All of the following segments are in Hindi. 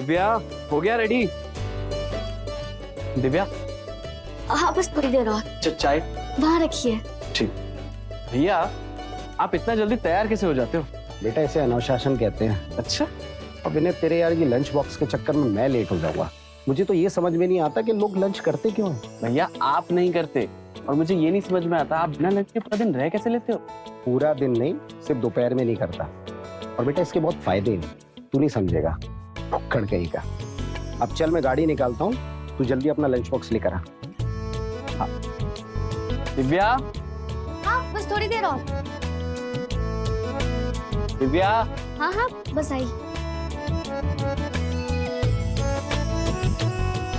दिव्या हो गया रेडी? दिव्या हाँ बस थोड़ी देर और। चाय वहाँ रखिए। ठीक। भैया आप इतना जल्दी तैयार कैसे हो जाते हो? बेटा इसे अनुशासन कहते हैं। अच्छा, अब इन्हें तेरे यार ये लंच बॉक्स के चक्कर में मैं लेट हो जाऊंगा। मुझे तो ये समझ में नहीं आता कि लोग लंच करते क्यों हैं। भैया आप नहीं करते और मुझे ये नहीं समझ में आता आप बिना लंच के पूरा दिन रह कैसे लेते हो? पूरा दिन नहीं, सिर्फ दोपहर में नहीं करता। और बेटा इसके बहुत फायदे हैं, तू नहीं समझेगा। भुक्कड़ कहीं का। अब चल मैं गाड़ी निकालता हूँ, तू जल्दी अपना लंच बॉक्स लेकर आ। हाँ। दिव्या हाँ बस थोड़ी देर और। दिव्या हाँ हाँ बस आई।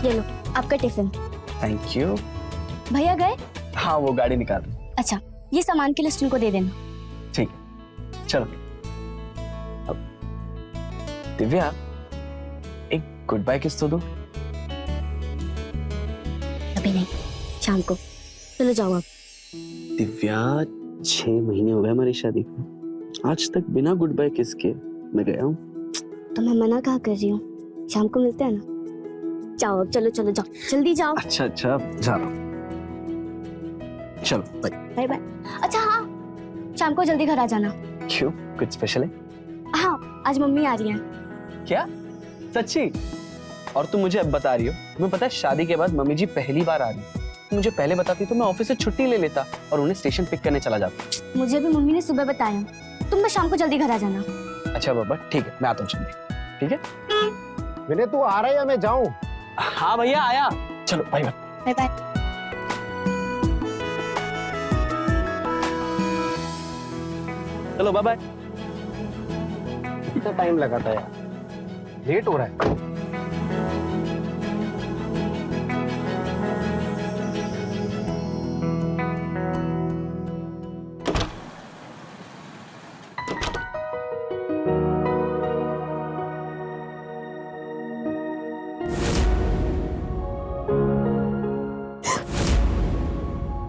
ये लो आपका टिफिन। Thank you. भैया गए? हाँ वो गाड़ी निकाल रही। अच्छा ये सामान की लिस्ट उनको दे देना। ठीक है चलो। अब दिव्या एक गुड बाय किस तो दो। अभी नहीं, शाम को। चलो जाओ अब। दिव्या 6 महीने हो गए हमारी शादी को, आज तक बिना गुड बाय किस के मैं गया हूँ। तो मैं मना कहाँ कर रही हूँ, शाम को मिलते हैं ना। जाओ अब, चलो चलो जाओ, जल्दी जाओ। अच्छा अच्छा जा रहा हूँ, चलो बाय। Bye bye. अच्छा हाँ, शाम को जल्दी घर आ जाना। क्यों, कुछ स्पेशल है? हाँ आज मम्मी आ रही है। क्या सच्ची? और तुम मुझे अब बता रही हो? तुम्हें पता है शादी के बाद मम्मी जी पहली बार आ रही है। मुझे पहले बताती तो मैं ऑफिस से छुट्टी ले लेता और उन्हें स्टेशन पिक करने चला जाता। मुझे भी मम्मी ने सुबह बताया, तुम बस शाम को जल्दी घर आ जाना। अच्छा बाबा ठीक है, मैं आता हूँ जल्दी। ठीक है विनय तू आ रहा है या मैं जाऊं? हाँ भैया आया। चलो बाय बाय। Bye bye. चलो बाय बाय। कितना टाइम लगा था यार, लेट हो रहा है।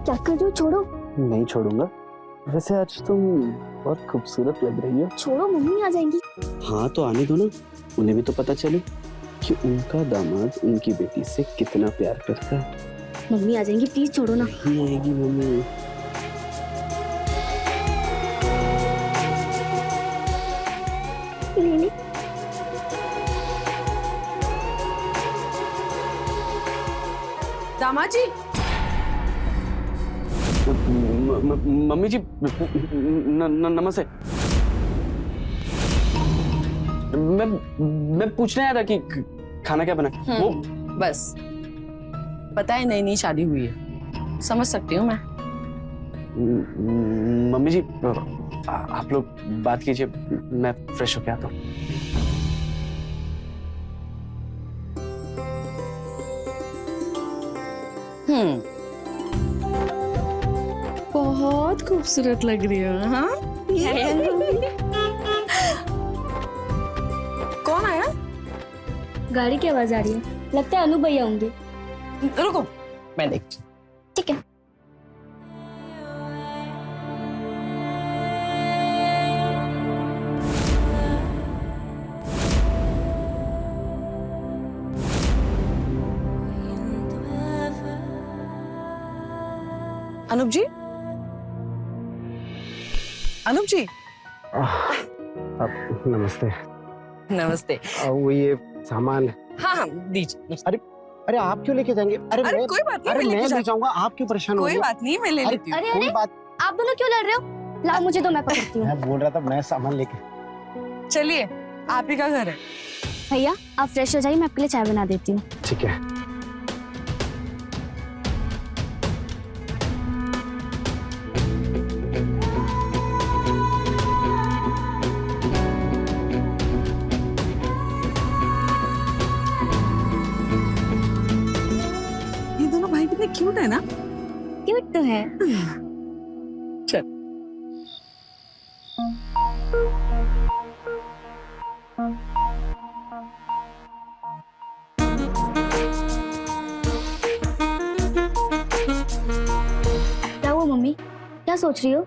क्या कर रहे हो, छोड़ो। नहीं छोड़ूंगा। वैसे आज तुम बहुत खूबसूरत लग रही हो। छोड़ो, मम्मी आ जाएंगी। हाँ तो आने दो ना, उन्हें भी तो पता चले कि उनका दामाद उनकी बेटी से कितना प्यार करता है। मम्मी आ जाएंगी, प्लीज छोड़ो ना। नहीं आएगी मम्मी। नहीं नहीं। दामाद जी, मम्मी जी नमस्ते। मैं पूछने आया था कि खाना क्या बना। वो बस पता है नई नई शादी हुई है, समझ सकती हूँ मैं। मम्मी जी आप लोग बात कीजिए, मैं फ्रेश होके आता हूँ। बहुत खूबसूरत लग रही हो। हाँ कौन आया? गाड़ी की आवाज आ रही है, लगता है अनु भैया होंगे। रुको मैं देख। ठीक है। अनूप जी, अनूप जी। नमस्ते। नमस्ते। वो ये सामान। हाँ हाँ दीजिए। अरे आप क्यों लेके जाएंगे? अरे कोई बात नहीं, अरे मैं मैं लेके ले जाऊंगा, आप क्यों परेशान हो कोई रही हैं? बात नहीं, मैं ले लेती हूँ। अरे कोई अरे, बात। आप दोनों क्यों लड़ रहे हो? लाओ मुझे तो, मैं पकड़ती हूँ। मैं बोल रहा था मैं सामान लेके। चलिए, आप ही का घर है। भैया आप फ्रेश हो जाइए, मैं आपके लिए चाय बना देती हूँ। ठीक है। ये दोनों भाई कितने क्यूट है ना। क्यूट तो है। चल। क्या हुआ मम्मी, क्या सोच रही हो?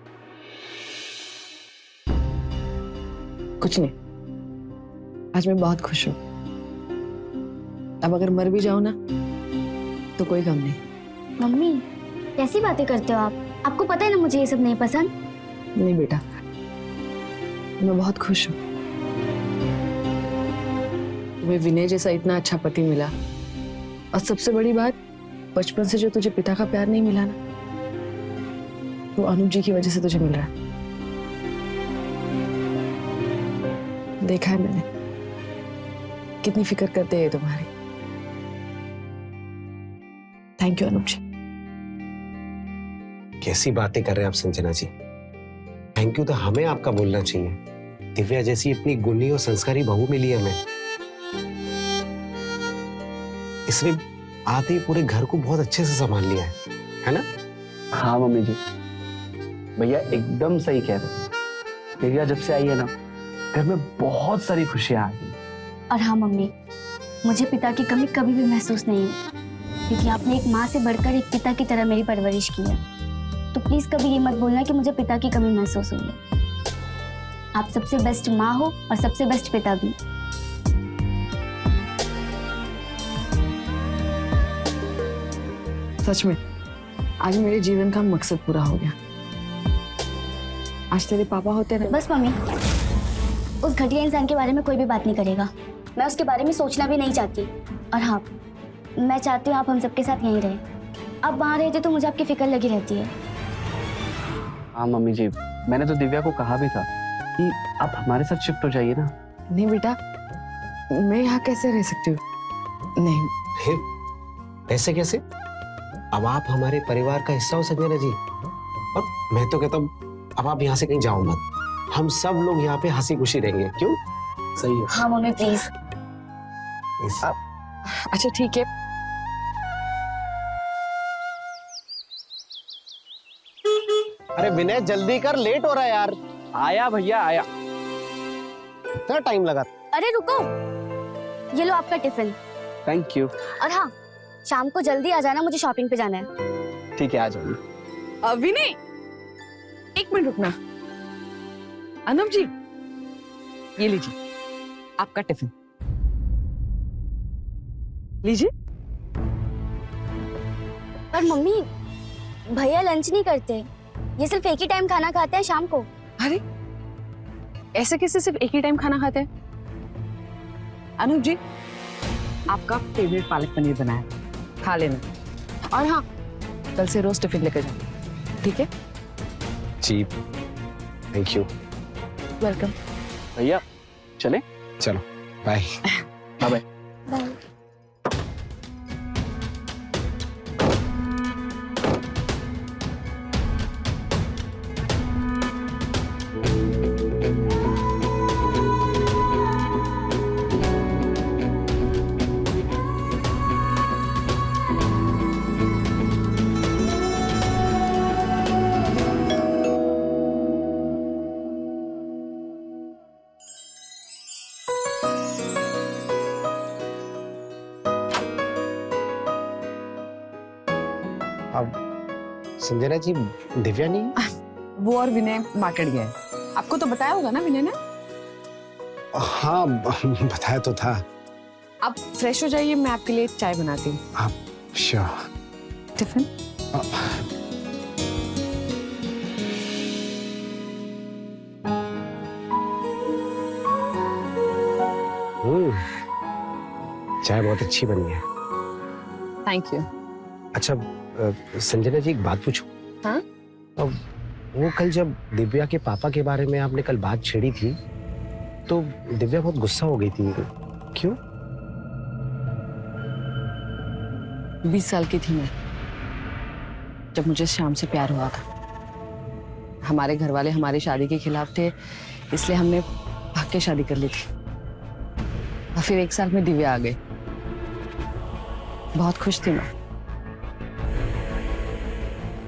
कुछ नहीं, आज मैं बहुत खुश हूँ। अब अगर मर भी जाओ ना तो कोई गम नहीं। मम्मी कैसी बातें करते हो आप? आपको पता है ना मुझे ये सब नहीं पसंद। नहीं बेटा, मैं बहुत खुश हूँ। तुम्हें विनय जैसा इतना अच्छा पति मिला, और सबसे बड़ी बात, बचपन से जो तुझे पिता का प्यार नहीं मिला ना, वो अनूप जी की वजह से तुझे मिल रहा है। देखा है मैंने कितनी फिक्र करते हैं तुम्हारी। थैंक यू अनूप जी। कैसी बातें कर रहे हैं आप संजना जी? थैंक यू तो हमें आपका बोलना चाहिए। दिव्या जैसी इतनी गुणी और संस्कारी बहू मिली है हमें। इसने आते ही पूरे घर को बहुत अच्छे से संभाल लिया है ना? हाँ मम्मी जी, भैया एकदम सही कह रहे हैं। दिव्या जब से आई है ना, घर में बहुत सारी खुशियां आ गई। और हाँ मम्मी, मुझे पिता की कमी कभी भी महसूस नहीं हुई, क्योंकि आपने एक माँ से बढ़कर एक पिता की तरह मेरी परवरिश की है। तो प्लीज कभी ये मत बोलना कि मुझे पिता की कमी महसूस हुई है। आप सबसे बेस्ट माँ हो और सबसे बेस्ट पिता भी। सच में आज मेरे जीवन का मकसद पूरा हो गया। आज तेरे पापा होते ना। बस मम्मी, उस घटिया इंसान के बारे में कोई भी बात नहीं करेगा। मैं उसके बारे में सोचना भी नहीं चाहती। और हाँ, मैं चाहती हूँ आप हम सबके साथ यहीं रहें। आप वहाँ रहते तो मुझे आपकी फिक्र लगी रहती है। हाँ मम्मी जी, मैंने तो दिव्या को कहा भी था कि आप हमारे साथ शिफ्ट हो जाइए ना। नहीं बेटा, मैं यहाँ कैसे रह सकती हूँ? नहीं। फिर ऐसे कैसे? अब आप हमारे परिवार का हिस्सा हो संजना जी। और मैं तो कहता हूँ अब आप यहाँ से कहीं जाओ मत। हम सब लोग यहाँ पे हंसी खुशी रहेंगे। क्यों? सही है। हाँ मम्मी प्लीज। अच्छा ठीक है। अरे विनय जल्दी कर, लेट हो रहा है यार। आया भैया आया। इतना टाइम लगा? अरे रुको, ये लो आपका टिफिन। Thank you. और हाँ, शाम को जल्दी आ जाना, मुझे शॉपिंग पे जाना है। ठीक है, आ जाऊंगी। विनय, एक मिनट रुकना। अनूप जी, ये लीजिए आपका टिफिन। लीजिए। पर मम्मी, भैया लंच नहीं करते, ये सिर्फ एक ही टाइम खाना खाते हैं शाम को। अरे ऐसे कैसे सिर्फ एक ही टाइम खाना खाते हैं? अनूप जी, आपका फेवरेट पालक पनीर बनाया, खा लेना। और हाँ, कल से रोज टिफिन लेकर जाना, ठीक है? जी थैंक यू। वेलकम। भैया चले? चलो बाय। Bye bye. बाय। अब संजना जी, दिव्या नहीं? वो और विनय मार्केट गए। आपको तो बताया होगा ना विनय ने? हाँ बताया तो था। आप फ्रेश हो जाइए, मैं आपके लिए चाय बनाती हूँ। आप श्योर? टिफिन? चाय बहुत अच्छी बनी है। Thank you. अच्छा संजना जी, एक बात पूछूं? हाँ? अब वो कल जब दिव्या के पापा के बारे में आपने कल बात छेड़ी थी, तो दिव्या बहुत गुस्सा हो गई थी। क्यों? 20 साल की थी मैं जब मुझे श्याम से प्यार हुआ था। हमारे घर वाले हमारी शादी के खिलाफ थे, इसलिए हमने भाग के शादी कर ली थी। और फिर 1 साल में दिव्या आ गई। बहुत खुश थी मैं,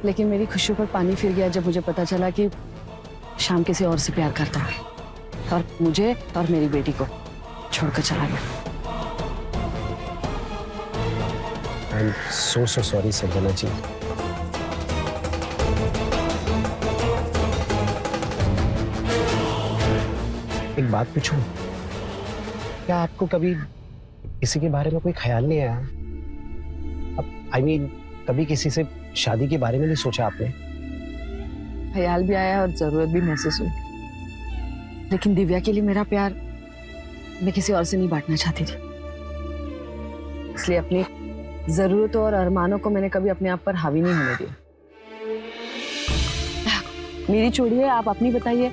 लेकिन मेरी खुशियों पर पानी फिर गया जब मुझे पता चला कि श्याम किसी और से प्यार करता है और मुझे और मेरी बेटी को छोड़कर चला गया। I am so sorry Sanjana ji. एक बात पूछूं? क्या आपको कभी किसी के बारे में कोई ख्याल नहीं आया? अब आई मीन कभी किसी से शादी के बारे में नहीं सोचा आपने? ख्याल भी आया और जरूरत भी महसूस हुई, लेकिन दिव्या के लिए मेरा प्यार मैं किसी और से नहीं बांटना चाहती थी। इसलिए अपनी जरूरतों और अरमानों को मैंने कभी अपने आप पर हावी नहीं होने दिया। मेरी छोड़िए, आप अपनी बताइए,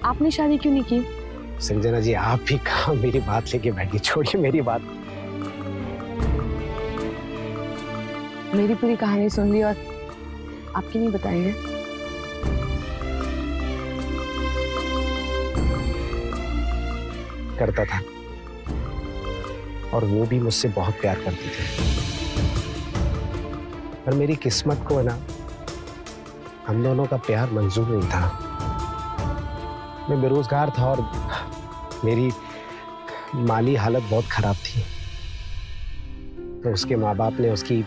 आपने शादी क्यों नहीं की? संजना जी, आप भी कहा मेरी बात लेके बैठी, छोड़िए मेरी बात। मेरी पूरी कहानी सुन ली और आपकी नहीं बताएंगे? करता था, और वो भी मुझसे बहुत प्यार करती थी। पर मेरी किस्मत को ना हम दोनों का प्यार मंजूर नहीं था। मैं बेरोजगार था और मेरी माली हालत बहुत खराब थी, तो उसके माँ बाप ने उसकी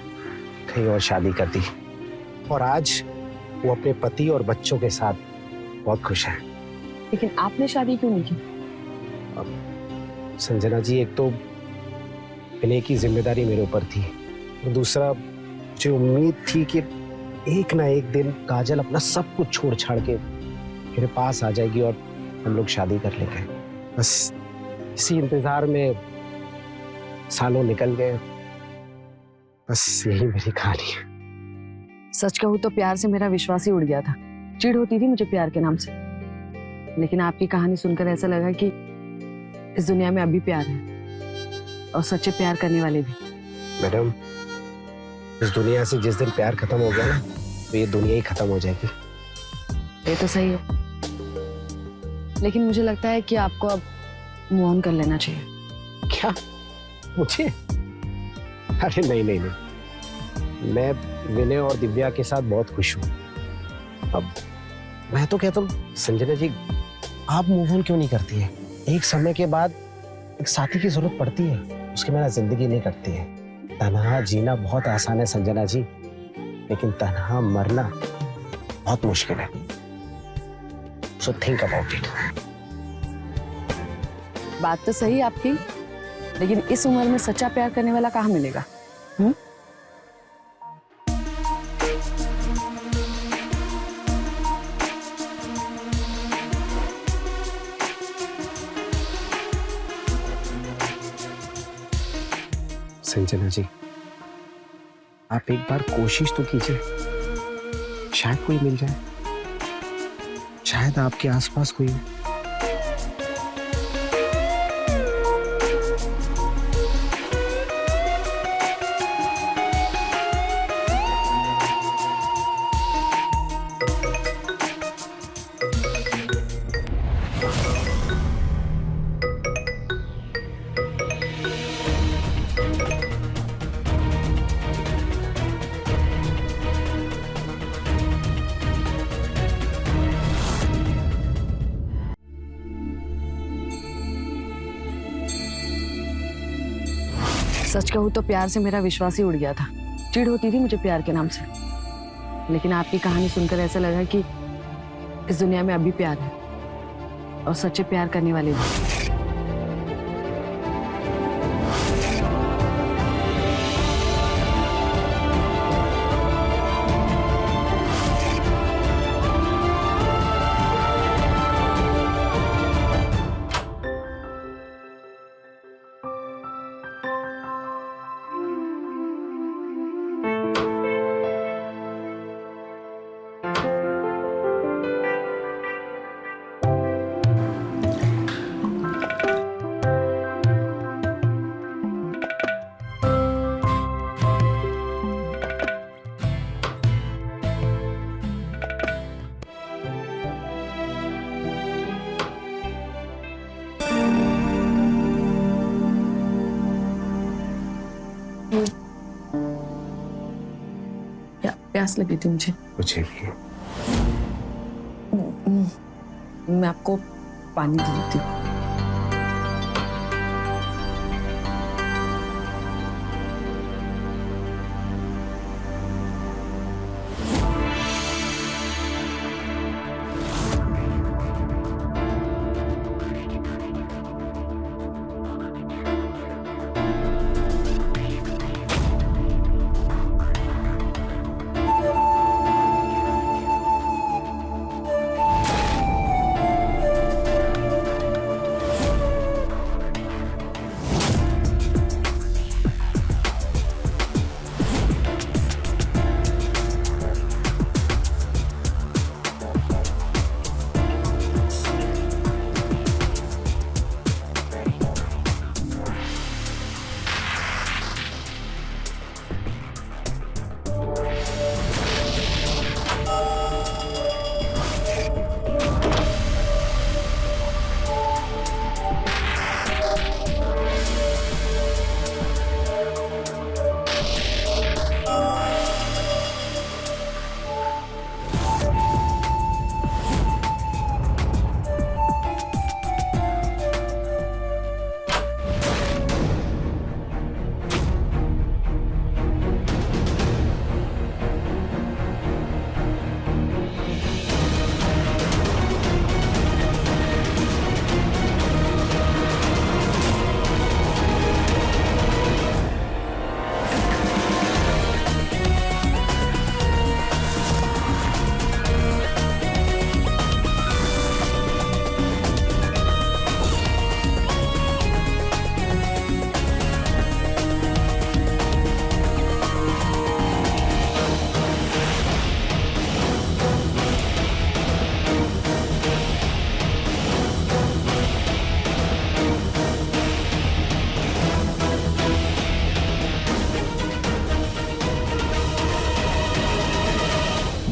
कहीं और शादी कर दी, और आज वो अपने पति और बच्चों के साथ बहुत खुश है। लेकिन आपने शादी क्यों नहीं की? संजना जी, एक तो विनय की जिम्मेदारी मेरे ऊपर थी, और दूसरा मुझे उम्मीद थी कि एक ना एक दिन काजल अपना सब कुछ छोड़ छाड़ के मेरे पास आ जाएगी और हम लोग शादी कर लेंगे। बस इसी इंतजार में सालों निकल गए। बस यही मेरी कहानी है। सच कहूं तो प्यार से मेरा विश्वास ही उड़ गया था। चिढ़ होती थी मुझे प्यार के नाम से, लेकिन आपकी कहानी सुनकर ऐसा लगा कि इस दुनिया में अभी प्यार है, और सच्चे प्यार करने वाले भी। मैडम, इस दुनिया से जिस दिन प्यार खत्म हो गया ना, तो ये दुनिया ही खत्म हो जाएगी। ये तो सही है, लेकिन मुझे लगता है कि आपको अब मूव ऑन कर लेना चाहिए। क्या? मुझे? अरे नहीं नहीं नहीं, मैं विनय और दिव्या के साथ बहुत खुश हूँ। अब मैं तो कहता हूँ संजना जी, आप मूव ऑन क्यों नहीं करती है? एक समय के बाद एक साथी की जरूरत पड़ती है, उसके बिना जिंदगी नहीं कटती है। तन्हा जीना बहुत आसान है संजना जी, लेकिन तन्हा मरना बहुत मुश्किल है। So think about it. बात तो सही आपकी, लेकिन इस उम्र में सच्चा प्यार करने वाला कहाँ मिलेगा? संजना जी, आप एक बार कोशिश तो कीजिए, शायद कोई मिल जाए, शायद आपके आसपास कोई है। सच कहूं तो प्यार से मेरा विश्वास ही उड़ गया था। चिढ़ होती थी मुझे प्यार के नाम से, लेकिन आपकी कहानी सुनकर ऐसा लगा कि इस दुनिया में अभी प्यार है, और सच्चे प्यार करने वाले भी। प्यास लगी थी मुझे। मुझे भी। मैं आपको पानी दे देती हूँ।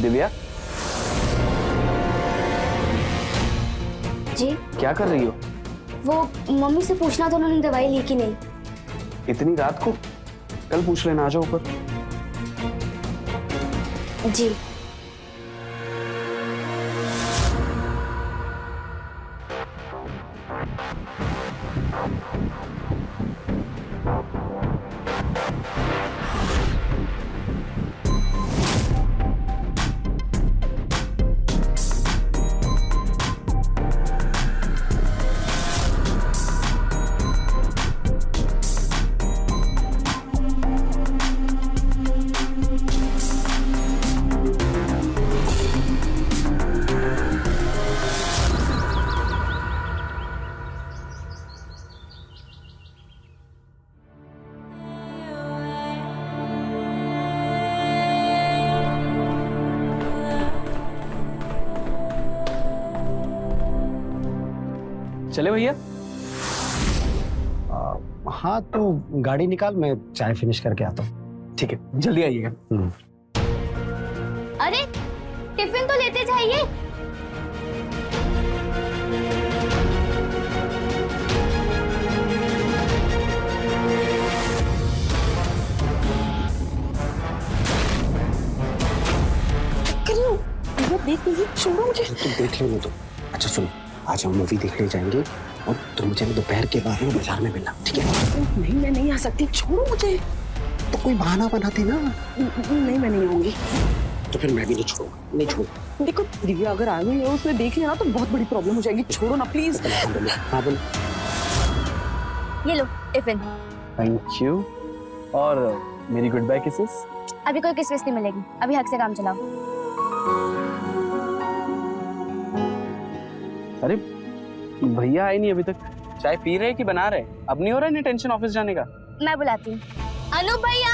दिव्या, जी क्या कर रही हो? वो मम्मी से पूछना था उन्होंने दवाई ली कि नहीं। इतनी रात को? कल पूछ लेना, आ जाओ ऊपर। जी चले भैया। हाँ तो गाड़ी निकाल, मैं चाय फिनिश करके आता हूँ। ठीक है, जल्दी आइएगा। अरे टिफिन तो लेते जाइए। देख लीजिए, छोड़ो मुझे। तुम देख लेना तो। अच्छा सुनो, आज हम मूवी देखने जाएंगे और तुम मुझे दोपहर के बाद में बाजार में मिलना, ठीक है? नहीं, मैं नहीं आ सकती, छोड़ो मुझे। तो कोई बहाना बनाती ना। नहीं, मैं नहीं आऊंगी। तो फिर मैं भी नहीं छोड़ूंगा, नहीं छोड़ूंगा। देखो दिव्या अगर आ गई है, उसने देख लिया ना तो बहुत बड़ी प्रॉब्लम हो जाएगी। छोड़ो ना प्लीज। हाँ बोलो। ये लो टिफिन। Thank you. और मेरी गुड बाय किसेस। अभी कोई किस नहीं मिलेगी, अभी हक से काम चलाओ। अरे भैया आए नहीं अभी तक। चाय पी रहे कि बना रहे? अब नहीं हो रहा है टेंशन ऑफिस जाने का? मैं बुलाती हूँ। अनूप भैया,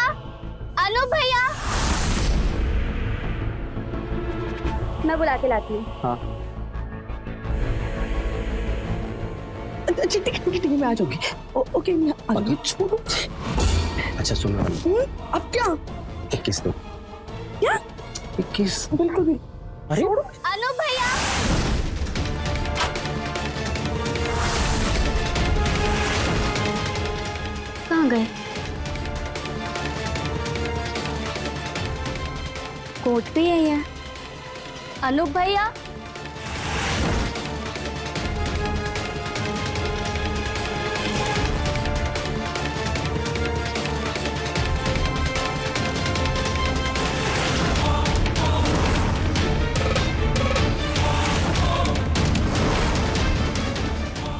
अनूप भैया, मैं बुला के लाती हूँ। हाँ ठीक है, मैं आ जाऊंगी। ओके, मैं आ जाऊंगी, छोड़ो मुझे। अच्छा सुनो, अब क्या? 21 दो। क्या? 21? बिल्कुल भी। अरे अनूप भैया, कहाँ गए? कोट पे है ये। अनूप भैया,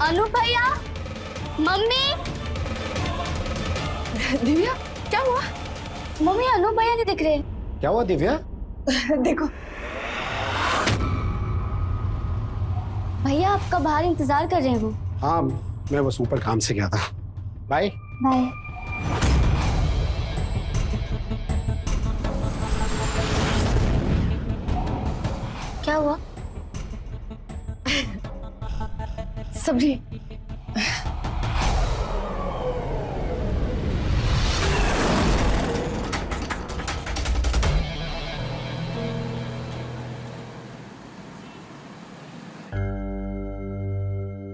अनूप भैया, मम्मी। दिव्या क्या हुआ? मम्मी अनूप भैया नहीं दिख रहे। क्या हुआ दिव्या? देखो भैया आपका बाहर इंतजार कर रहे हैं वो। हाँ मैं बस ऊपर काम से गया था। Bye bye. क्या हुआ? सब्जी।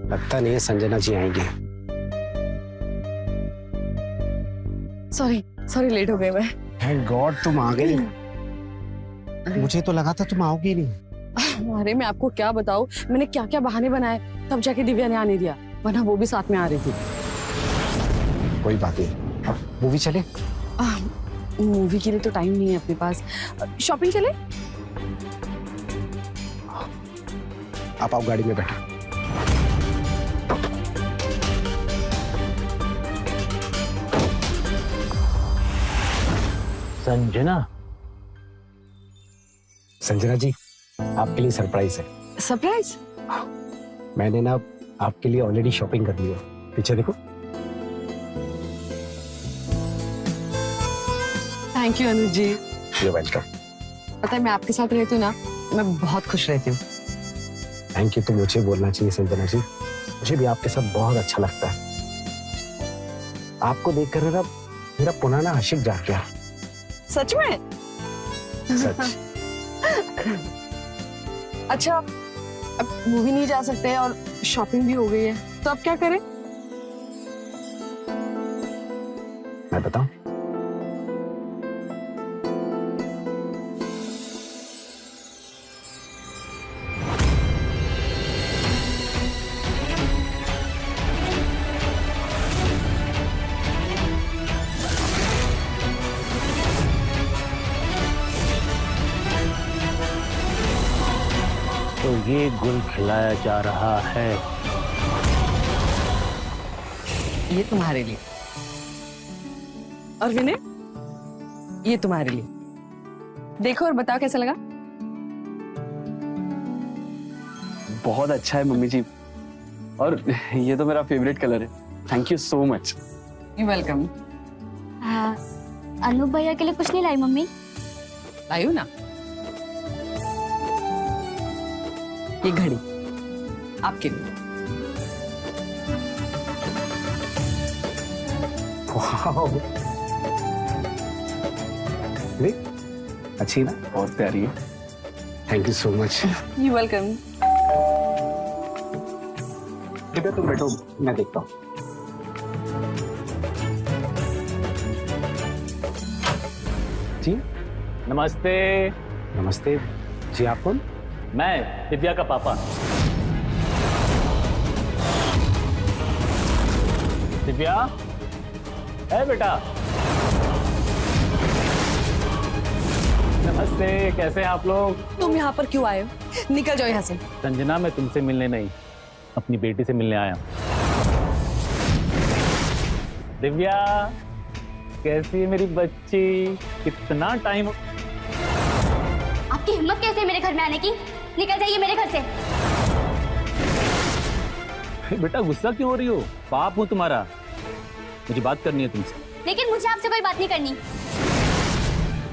लगता नहीं है संजना जी आएंगे। सॉरी लेट हो गए मैं। थैंक गॉड तुम आ गई। मुझे तो लगा था तुम आओगी नहीं। अरे मैं आपको क्या बताऊं, मैंने क्या क्या बहाने बनाए तब जाके दिव्या ने आने दिया, वरना वो भी साथ में आ रही थी। कोई बात नहीं, अब मूवी चले? मूवी के लिए तो टाइम नहीं है अपने पास। शॉपिंग चले? आप आओ, गाड़ी में बैठो। संजना जी, आपके लिए सरप्राइज है। सरप्राइज? मैंने ना आपके लिए ऑलरेडी शॉपिंग कर ली है। पीछे देखो। Thank you Anuj ji. You welcome. पता है मैं आपके साथ रहती हूँ ना, मैं बहुत खुश रहती हूँ। थैंक यू तो मुझे बोलना चाहिए संजना जी, मुझे भी आपके साथ बहुत अच्छा लगता है। आपको देखकर ना मेरा पुराना आशिक जाग गया। सच में? सच। अच्छा, अब मूवी नहीं जा सकते और शॉपिंग भी हो गई है, तो अब क्या करें? मैं बताऊं? तो ये गुल खिलाया जा रहा है। ये तुम्हारे लिए। और विनय, ये तुम्हारे लिए। देखो और बताओ कैसा लगा? बहुत अच्छा है मम्मी जी, और ये तो मेरा फेवरेट कलर है। Thank you so much. You welcome. Anup भैया के लिए कुछ नहीं लाई मम्मी? लाई हूं ना, ये घड़ी आपके लिए। वाओ, अच्छी ना? बहुत प्यारी है। Thank you so much. You welcome. Divya तुम बैठो, मैं देखता हूँ। जी नमस्ते। नमस्ते जी, आप कौन? मैं दिव्या का पापा। दिव्या, है बेटा? नमस्ते, कैसे हैं आप लोग? तुम यहाँ पर क्यों आए हो? निकल जाओ यहाँ से। संजना, मैं तुमसे मिलने नहीं, अपनी बेटी से मिलने आया हूं। दिव्या, कैसी है मेरी बच्ची? कितना टाइम। आपकी हिम्मत कैसे है मेरे घर में आने की? निकल जाइए मेरे घर से। बेटा गुस्सा क्यों हो रही हो? बाप हूं तुम्हारा, मुझे बात करनी है तुमसे। लेकिन मुझे आपसे कोई बात नहीं करनी।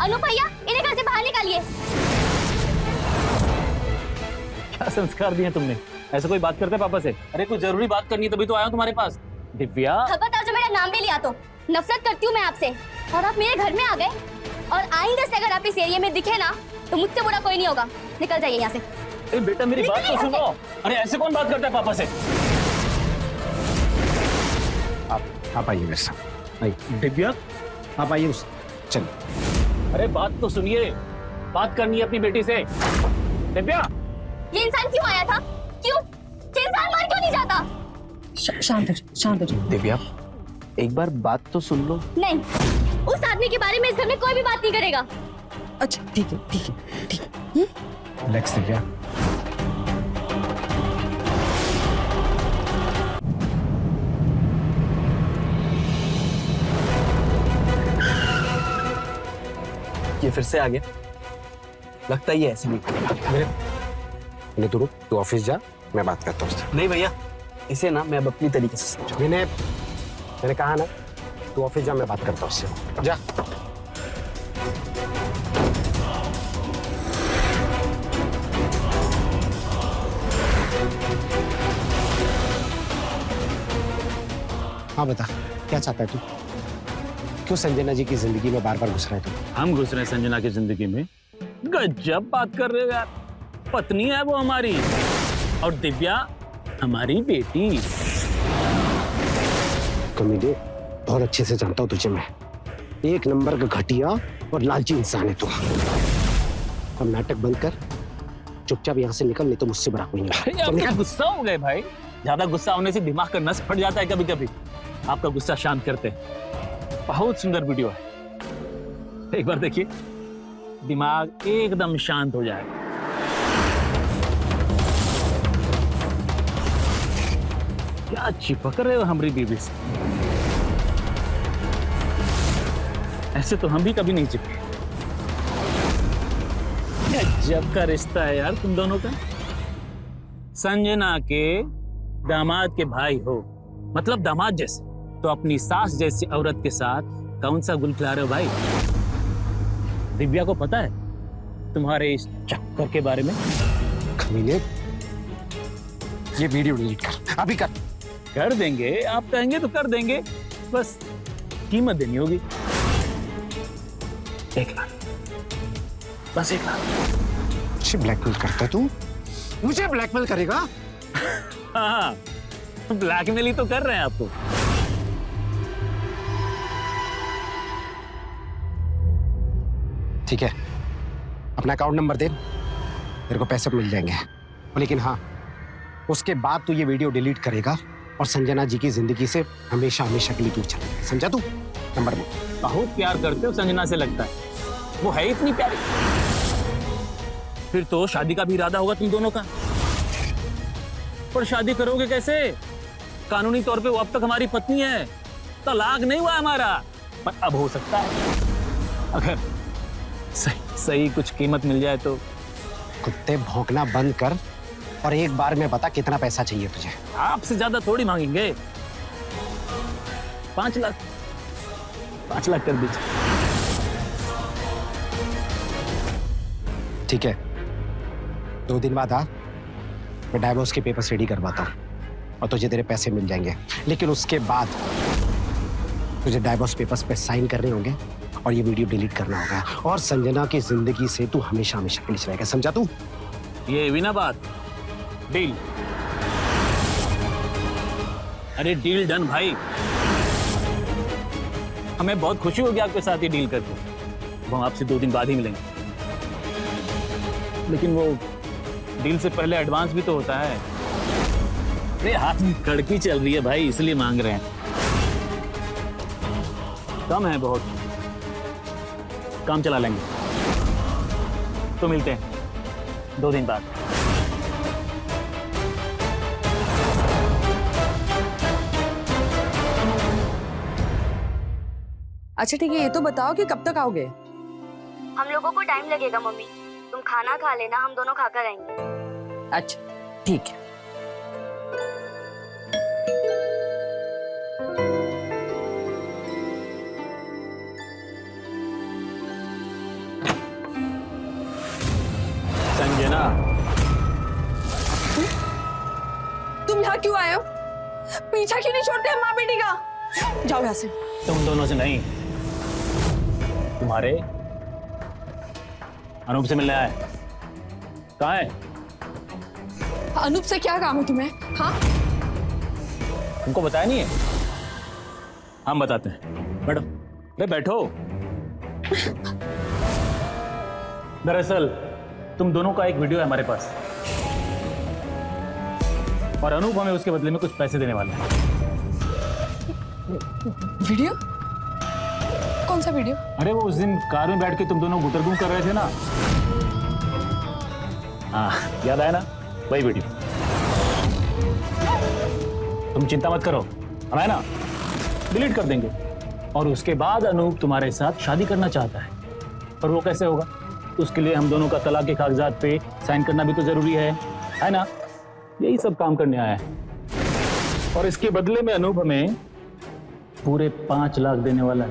अनूप भैया, इन्हें घर से बाहर निकालिए। क्या संस्कार दिए तुमने? ऐसे कोई बात करता है पापा से? अरे कोई जरूरी बात करनी है तभी तो आया हूं तुम्हारे पास। दिव्या, खबरदार जो मेरा नाम भी लिया तो नफरत करती हूँ मैं आपसे। और आप मेरे घर में आ गए, और आइंदा से अगर आप इस एरिया में दिखे ना तो मुझसे बुरा कोई नहीं होगा। निकल जाइए यहाँ से। अरे बेटा मेरी बात तो सुनो। अरे ऐसे कौन बात करता है पापा से? आप आइए मेरे साथ। आइए दिव्या, आप आइए, उस चलिए। अरे बात तो सुनिए, बात करनी है अपनी बेटी से। दिव्या, ये इंसान क्यों आया था? क्यों? ये इंसान मार क्यों नहीं जाता? शांत हो जाओ, शांत हो जाओ। दिव्या, एक बार बात तो सुन लो। नहीं, उस आदमी के बारे में इस घर में कोई भी बात नहीं करेगा। अच्छा ठीक है, ठीक है, ठीक है। रिलैक्स दिव्या। ये फिर से आ गया, लगता ही है ऐसे नहीं करेगा। नहीं तो रुक, तू ऑफिस जा, मैं बात करता हूँ उससे। नहीं भैया, इसे ना मैं अब अपनी तरीके से समझाऊं। मैंने कहा ना, तू ऑफिस जा, मैं बात करता हूँ उससे। जा। हाँ बता, क्या चाहता है तू? क्यों संजना जी की जिंदगी में बार बार घुस रहा है तू? हम घुस रहे हैं संजना की जिंदगी में? गजब बात कर रहे हो यार। पत्नी है वो हमारी, और दिव्या हमारी बेटी। कमीने, बहुत अच्छे से जानता हूँ तुझे मैं। एक नंबर का घटिया और लालची इंसान है तू। अब नाटक बंद कर, चुपचाप यहाँ से निकल, नहीं तो मुझसे बड़ा कोई नहीं। अरे आप क्या गुस्सा हो गए भाई? ज्यादा गुस्सा होने से दिमाग का नस फट जाता है कभी कभी। आपका गुस्सा शांत करते हैं। बहुत सुंदर वीडियो है, एक बार देखिए, दिमाग एकदम शांत हो जाएगा। क्या चिपक रहे हो हमारी बीवी से? ऐसे तो हम भी कभी नहीं चिपके। गजब का रिश्ता है यार तुम दोनों का। संजना के दामाद के भाई हो, मतलब दामाद जैसे, तो अपनी सास जैसी औरत के साथ कौन सा गुल खिला रहे हो भाई? दिव्या को पता है तुम्हारे इस चक्कर के बारे में? कमीने, ये वीडियो डिलीट कर, अभी कर। कर देंगे, आप कहेंगे तो कर देंगे, बस कीमत देनी होगी। 1 लाख, बस 1 लाख। मुझे ब्लैकमेल करता है तू? मुझे ब्लैकमेल करेगा? हाँ, ब्लैकमेल ही तो कर रहे हैं आपको। ठीक है, अपना अकाउंट नंबर दे, तेरे को पैसे मिल जाएंगे। लेकिन हाँ, उसके बाद तू ये वीडियो डिलीट करेगा और संजना जी की जिंदगी से हमेशा हमेशा के लिए दूर चला जाएगा, समझा तू? नंबर दे। बहुत प्यार करते हो संजना से, लगता है वो है इतनी प्यारी। फिर तो शादी का भी इरादा होगा तुम दोनों का। पर शादी करोगे कैसे? कानूनी तौर पे वो अब तक हमारी पत्नी है, तलाक नहीं हुआ हमारा। पर अब हो सकता है अगर सही कुछ कीमत मिल जाए तो। कुत्ते भौंकना बंद कर और एक बार में बता कितना पैसा चाहिए तुझे? आपसे ज्यादा थोड़ी मांगेंगे। 5 लाख, 5 लाख कर दीजिए। ठीक है, 2 दिन बाद आ, मैं डाइवोर्स के पेपर्स रेडी करवाता हूँ और तुझे तेरे पैसे मिल जाएंगे। लेकिन उसके बाद तुझे डाइवोर्स पेपर्स पे साइन करने होंगे और ये वीडियो डिलीट करना होगा और संजना की जिंदगी से तू हमेशा हमेशा के लिए रहेगा, समझा तू? ये हुई ना बात, डील। अरे डील डन भाई। हमें बहुत खुशी होगी आपके साथ ये डील करके। वो हम आपसे 2 दिन बाद ही मिलेंगे, लेकिन वो डील से पहले एडवांस भी तो होता है। अरे हाथ में कड़की चल रही है भाई, इसलिए मांग रहे हैं। कम है बहुत, काम चला लेंगे। तो मिलते हैं 2 दिन बाद। अच्छा ठीक है, ये तो बताओ कि कब तक आओगे? हम लोगों को टाइम लगेगा मम्मी, तुम खाना खा लेना, हम दोनों खाकर आएंगे। अच्छा ठीक है। संजना, तुम यहाँ क्यों आए हो? पीछा क्यों नहीं छोड़ते हम माँ बेटी का? जाओ यहाँ से। तुम दोनों से नहीं, तुम्हारे अनूप से मिलने आए। कहाँ है? अनूप से क्या काम है तुम्हें? हाँ, तुमको बताया नहीं है? हम बताते हैं, बैठो। अरे बैठो। दरअसल तुम दोनों का एक वीडियो है हमारे पास और अनूप हमें उसके बदले में कुछ पैसे देने वाला है। वीडियो? कौन सा वीडियो? अरे वो उस दिन कार में बैठ के तुम दोनों गुटरगुम कर रहे थे ना। हाँ, याद आया ना? वही वीडियो। तुम चिंता मत करो, हम है ना, डिलीट कर देंगे। और उसके बाद अनूप तुम्हारे साथ शादी करना चाहता है, पर वो कैसे होगा? उसके लिए हम दोनों का तलाक के कागजात पे साइन करना भी तो जरूरी है ना? यही सब काम करने आया है। और इसके बदले में अनूप हमें पूरे 5 लाख देने वाला है।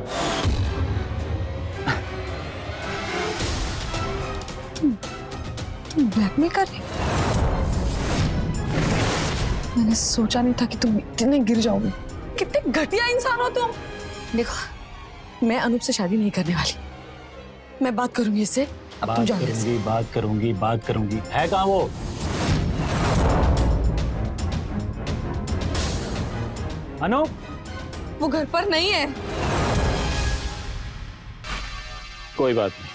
ब्लैकमेल कर रही? मैंने सोचा नहीं था कि तुम इतने गिर जाओगे। कितने घटिया इंसान हो तुम। देखो, मैं अनूप से शादी नहीं करने वाली। मैं बात करूंगी इससे। अब तुम जाओ। बात करूंगी। है कहाँ वो? अनूप, वो घर पर नहीं है। कोई बात नहीं,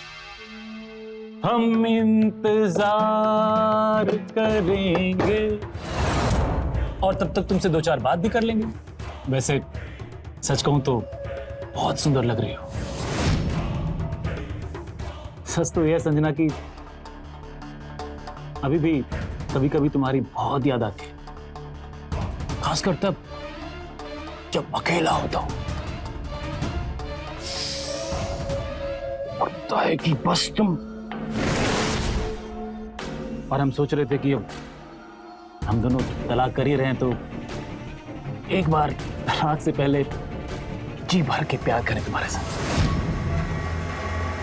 हम इंतजार करेंगे और तब तक तुमसे 2-4 बात भी कर लेंगे। वैसे सच कहूं तो बहुत सुंदर लग रही हो। सच तो यह है संजना की अभी भी कभी कभी तुम्हारी बहुत याद आती है, खासकर तब जब अकेला होता हूं। लगता है कि बस तुम। और हम सोच रहे थे कि अब हम दोनों तलाक कर ही रहे हैं तो एक बार तलाक से पहले जी भर के प्यार करें तुम्हारे साथ।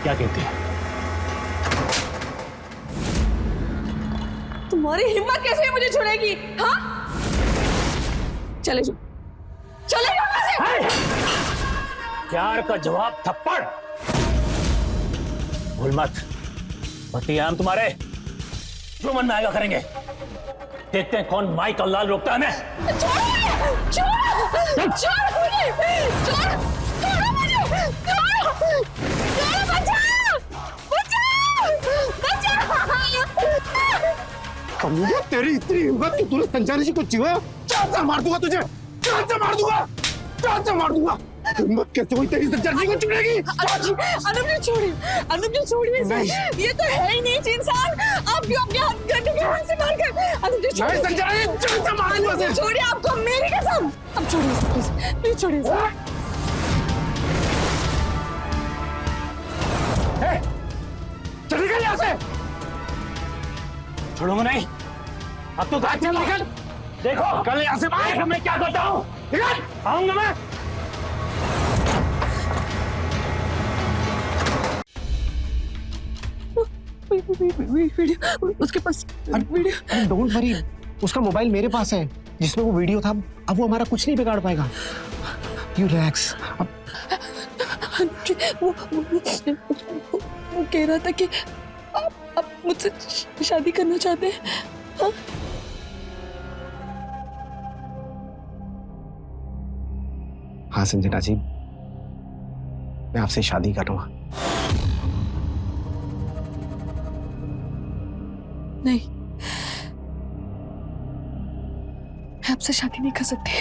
क्या कहती है? तुम्हारी हिम्मत कैसे है मुझे छुड़ेगी? हाँ, चले जाओ, चले जाओ यहाँ से। प्यार का जवाब थप्पड़। भूल मत, पति हम तुम्हारे। जो मन में आएगा करेंगे। देखते हैं कौन माइक और लाल रोकता है हमें। कमीना, तेरी इतनी हिम्मत कि तूने संचारी जी को चिढ़ाया? जान से मार दूंगा तुझे, जान से मार दूंगा, जान से मार दूंगा। हिम्मत कैसे हुई तेरी संचारी जी को चिढ़ेगी? अनुप जी छोड़िए, अनुप जी छोड़िए इसे। ये तो है ही नहीं इंसान। आप क्यों अपने हाथ गड्ढे के हाथ से मार कर? अनुप जी छोड़िए, संचारी जी जान से मार दूंगा तुझे। छोड़िए, आपको मेरी कसम। अब छोड़िए इसे, प्लीज प्लीज छोड़िए इसे। चल निकल यहाँ से। छोड़ूंगा नहीं। अब तो भाग चल, निकल। देखो कल यहाँ से देखो मैं क्या करता हूँ। निकल, आऊंगा मैं। वीडियो उसके पास, वीडियो। डोंट वरी, उसका मोबाइल मेरे पास है जिसमें वो वीडियो था। अब वो हमारा कुछ नहीं बिगाड़ पाएगा। You relax. वो कह रहा था कि आप मुझसे शादी करना चाहते हैं। हाँ? हाँ संजना जी, मैं आपसे शादी करूंगा। नहीं, मैं आपसे शादी नहीं कर सकती।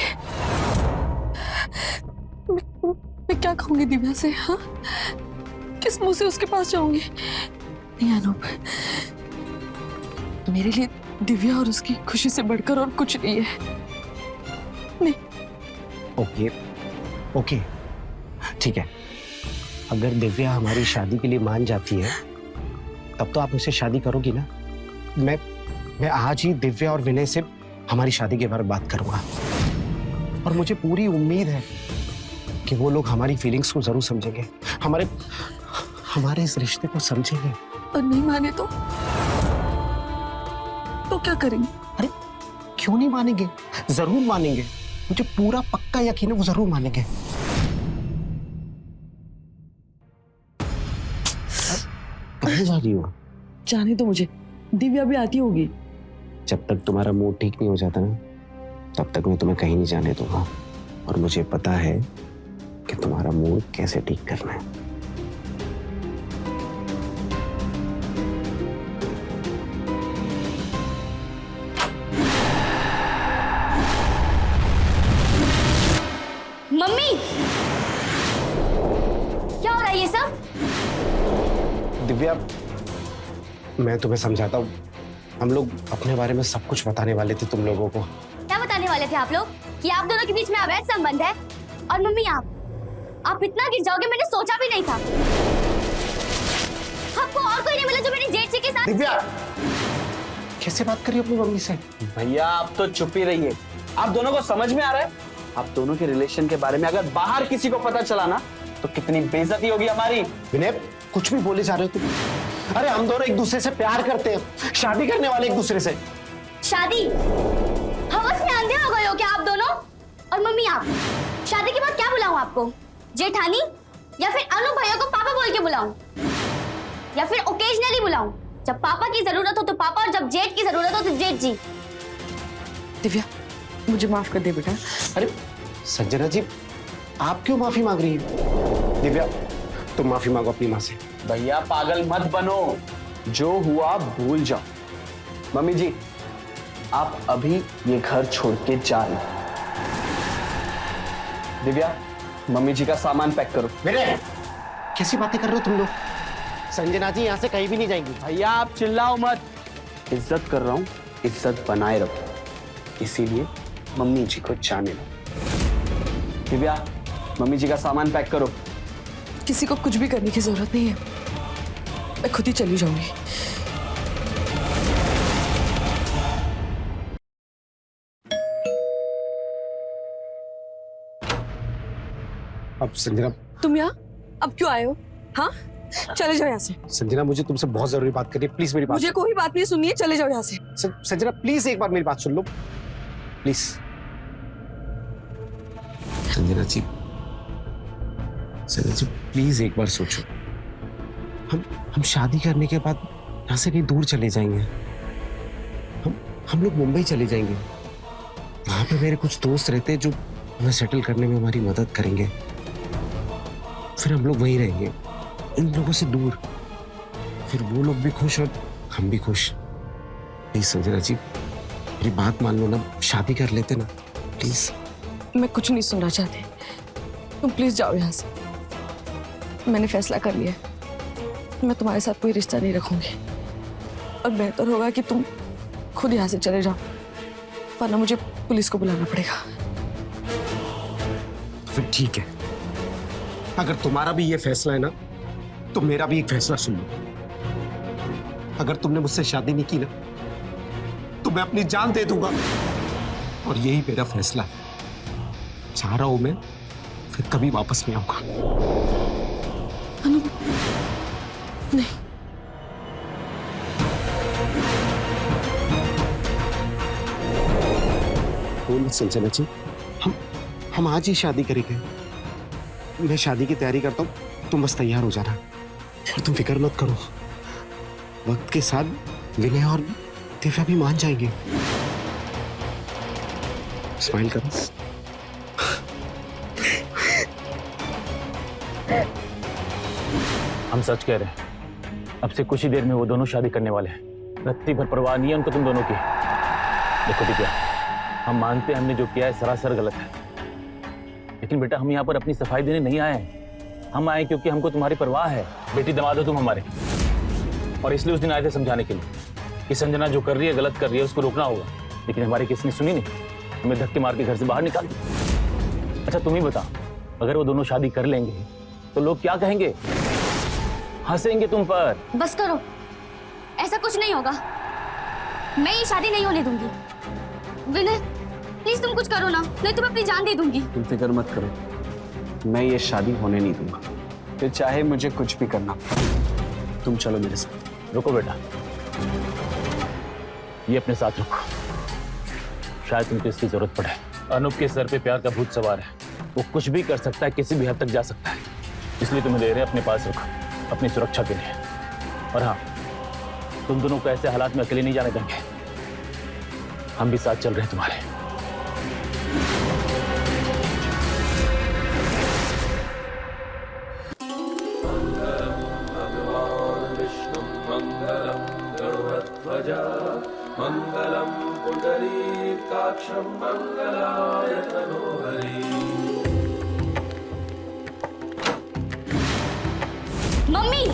मैं क्या कहूंगी दिव्या से? हाँ, किस मुंह से उसके पास जाऊंगी? नहीं अनूप, मेरे लिए दिव्या और उसकी खुशी से बढ़कर और कुछ नहीं है। नहीं। ओके ओके, ठीक है। अगर दिव्या हमारी शादी के लिए मान जाती है तब तो आप मुझसे शादी करोगी ना? मैं आज ही दिव्या और विनय से हमारी शादी के बारे में बात करूंगा और मुझे पूरी उम्मीद है कि वो लोग हमारी फीलिंग्स को जरूर समझेंगे, हमारे इस रिश्ते को समझेंगे। और नहीं माने तो क्या करेंगे? अरे क्यों नहीं मानेंगे? जरूर मानेंगे। मुझे पूरा पक्का यकीन है वो जरूर मानेंगे। कहाँ जा रही हो? जाने तो मुझे, दिव्या भी आती होगी। जब तक तुम्हारा मूड ठीक नहीं हो जाता ना, तब तक मैं तुम्हें कहीं नहीं जाने दूंगा। और मुझे पता है कि तुम्हारा मूड कैसे ठीक करना है। मम्मी, क्या हो रहा है ये सब? दिव्या, मैं तुम्हें समझाता हूँ। हम लोग अपने बारे में सब कुछ बताने वाले थे तुम लोगों को। क्या बताने वाले थे आप लोग? कि आप दोनों के बीच में अवैध संबंध है? और मम्मी, आप इतना गिर जाओगे मैंने सोचा भी नहीं था। आपको और कोई नहीं मिला जो मेरे जेठ जी के साथ? दिव्या, कैसे बात करी अपनी मम्मी से? भैया आप तो चुप ही रहिए। आप दोनों को समझ में आ रहा है? आप दोनों के रिलेशन के बारे में अगर बाहर किसी को पता चला ना तो कितनी बेइज्जती होगी हमारी। विनय, कुछ भी बोले जा रहे हो तुम? अरे हम दोनों एक दूसरे से प्यार करते हैं, शादी करने वाले एक दूसरे से। शादी? हवस में अंधे हो गए हो क्या आप दोनों? और मम्मी, आप शादी के बाद क्या बुलाऊं आपको? जेठानी या फिर अनु भैया को पापा बोल के बुलाऊं? या फिर ओकेजनली बुलाऊं? जब पापा की जरूरत हो तो पापा और जब जेठ की जरूरत हो तो जेठ जी। दिव्या, मुझे माफ कर दे बेटा। अरे संजना जी, आप क्यों माफी मांग रही हो? दिव्या, तुम माफी मांगो अपनी माँ से। भैया पागल मत बनो, जो हुआ भूल जाओ। मम्मी जी, आप अभी ये घर छोड़ के जा रहे हैं। दिव्या, मम्मी जी का सामान पैक करो। विनय, कैसी बातें कर रहे हो तुम लोग? संजना जी यहाँ से कहीं भी नहीं जाएंगी। भैया आप चिल्लाओ मत, इज्जत कर रहा हूँ, इज्जत बनाए रखो, इसीलिए मम्मी जी को जाने दो। दिव्या, मम्मी जी का सामान पैक करो। किसी को कुछ भी करने की जरूरत नहीं है, मैं खुद ही चली जाऊंगी। अब संजना, तुम यहाँ अब क्यों आए हो? हाँ, चले जाओ यहाँ से। संजना मुझे तुमसे बहुत जरूरी बात करनी है, प्लीज मेरी बात। मुझे कोई बात नहीं सुननी है, चले जाओ यहाँ से। संजना प्लीज एक बार मेरी बात सुन लो, प्लीज। संजना जी, संजना जी प्लीज एक बार सोचो। हम शादी करने के बाद यहाँ से कहीं दूर चले जाएंगे, हम लोग मुंबई चले जाएंगे। वहां पे मेरे कुछ दोस्त रहते हैं जो हमें सेटल करने में हमारी मदद करेंगे। फिर हम लोग वहीं रहेंगे, इन लोगों से दूर। फिर वो लोग भी खुश और हम भी खुश। प्लीज संजना जी, मेरी बात मान लो ना, शादी कर लेते ना प्लीज। मैं कुछ नहीं सुनना चाहती, तुम प्लीज जाओ यहाँ से। मैंने फैसला कर लिया है, मैं तुम्हारे साथ कोई रिश्ता नहीं रखूंगी। और बेहतर होगा कि तुम खुद यहाँ से चले जाओ, वरना मुझे पुलिस को बुलाना पड़ेगा। फिर ठीक है, अगर तुम्हारा भी ये फैसला है ना, तो मेरा भी एक फैसला सुन लो। अगर तुमने मुझसे शादी नहीं की ना, तो मैं अपनी जान दे दूंगा। और यही मेरा फैसला है। चाह रहा हूं मैं, फिर कभी वापस नहीं आऊंगा। अनूप, नहीं। बोल संजना जी, हम आज ही शादी करेंगे। मैं शादी की तैयारी करता हूँ, तुम बस तैयार हो जाना। और तुम फिक्र मत करो, वक्त के साथ विनय और दिव्या भी मान जाएंगे। स्माइल करो। हम सच कह रहे हैं, अब से कुछ ही देर में वो दोनों शादी करने वाले हैं। रत्ती भर परवाह नहीं है उनको तुम दोनों की। देखो दिव्या, हम मानते हैं हमने जो किया है सरासर गलत है, लेकिन बेटा हम यहाँ पर अपनी सफाई देने नहीं आए हैं। हम आए क्योंकि हमको तुम्हारी परवाह है। बेटी दमाद हो तुम हमारे, और इसलिए उस दिन आए थे समझाने के लिए कि संजना जो कर रही है गलत कर रही है, उसको रोकना होगा। लेकिन हमारी किसी ने सुनी नहीं, हमें धक्के मार के घर से बाहर निकाल दिया। अच्छा तुम ही बता, अगर वो दोनों शादी कर लेंगे तो लोग क्या कहेंगे? हंसेंगे तुम पर। बस करो, ऐसा कुछ नहीं होगा। मैं ये शादी नहीं होने दूंगी। विनय प्लीज तुम कुछ करो ना, नहीं तो मैं अपनी जान दे दूंगी। तुम फिक्र मत करो, मैं ये शादी होने नहीं दूंगा, फिर चाहे मुझे कुछ भी करना। तुम चलो मेरे साथ। रुको बेटा, ये अपने साथ रखो, शायद तुमको इसकी जरूरत पड़े। अनूप के सर पे प्यार का भूत सवार है, वो कुछ भी कर सकता है, किसी भी हद तक जा सकता है। इसलिए तुम्हें दे रहे हैं, अपने पास रखो, अपनी सुरक्षा के लिए। और हाँ, तुम दोनों को ऐसे हालात में अकेले नहीं जाने देंगे। हम भी साथ चल रहे हैं तुम्हारे। मंगलम पुंडरीकाक्षं मंगलाय तनोहरि। मम्मी,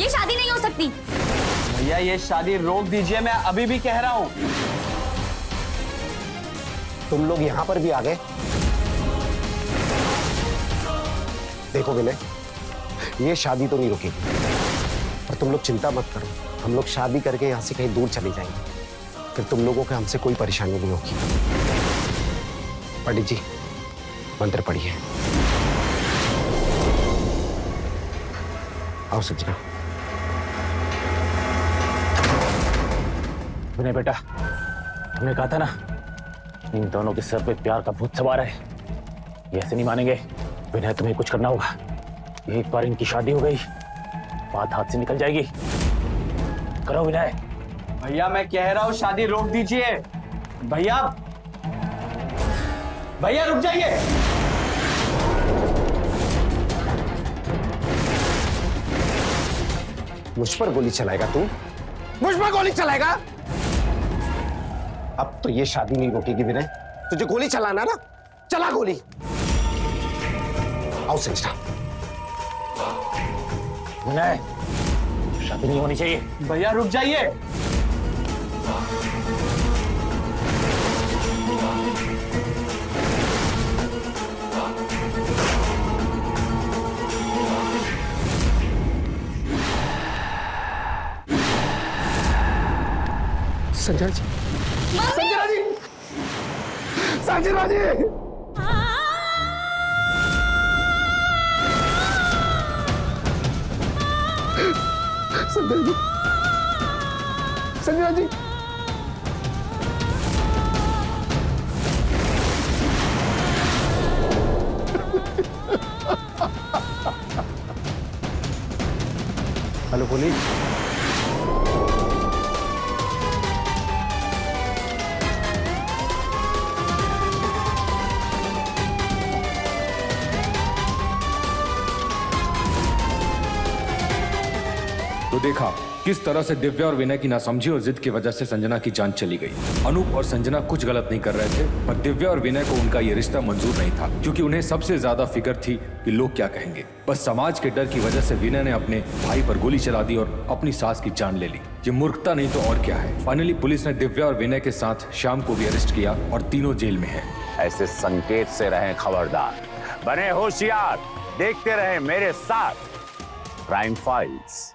ये शादी नहीं हो सकती। भैया ये शादी रोक दीजिए, मैं अभी भी कह रहा हूँ। तुम लोग यहाँ पर भी आ गए। देखो विनय, ये शादी तो नहीं रुकेगी, और तुम लोग चिंता मत करो। हम लोग शादी करके यहाँ से कहीं दूर चले जाएंगे, फिर तुम लोगों को हमसे कोई परेशानी नहीं होगी। पंडित जी, मंत्र पढ़िए। आओ सजना। विनय बेटा, हमने कहा था ना, इन दोनों के सर पे प्यार का भूत सवार है, ये ऐसे नहीं मानेंगे। विनय तुम्हें कुछ करना होगा। एक बार इनकी शादी हो गई, बात हाथ से निकल जाएगी। करो विनय। भैया मैं कह रहा हूँ शादी रोक दीजिए। भैया, भैया रुक जाइए। मुझ पर गोली चलाएगा तू? मुझ पर गोली चलाएगा? अब तो ये शादी नहीं रोकेगी विनय। तुझे गोली चलाना ना, चला गोली। आओ संजना। विनय, शादी नहीं होनी चाहिए। भैया रुक जाइए। संजना जी, संजना जी, संजना जी। संजना जी, संजना जी। Hello police. तो देखा किस तरह से दिव्या और विनय की नासमझी और जिद की वजह से संजना की जान चली गई। अनूप और संजना कुछ गलत नहीं कर रहे थे, पर दिव्या और विनय को उनका ये रिश्ता मंजूर नहीं था, क्योंकि उन्हें सबसे ज्यादा फिक्र थी कि लोग क्या कहेंगे। बस समाज के डर की वजह से विनय ने अपने भाई पर गोली चला दी और अपनी सास की जान ले ली। ये मूर्खता नहीं तो और क्या है। फाइनली पुलिस ने दिव्या और विनय के साथ श्याम को भी अरेस्ट किया और तीनों जेल में हैं। ऐसे संकेत से रहें खबरदार, बने होशियार, देखते रहें मेरे साथ क्राइम फाइल्स।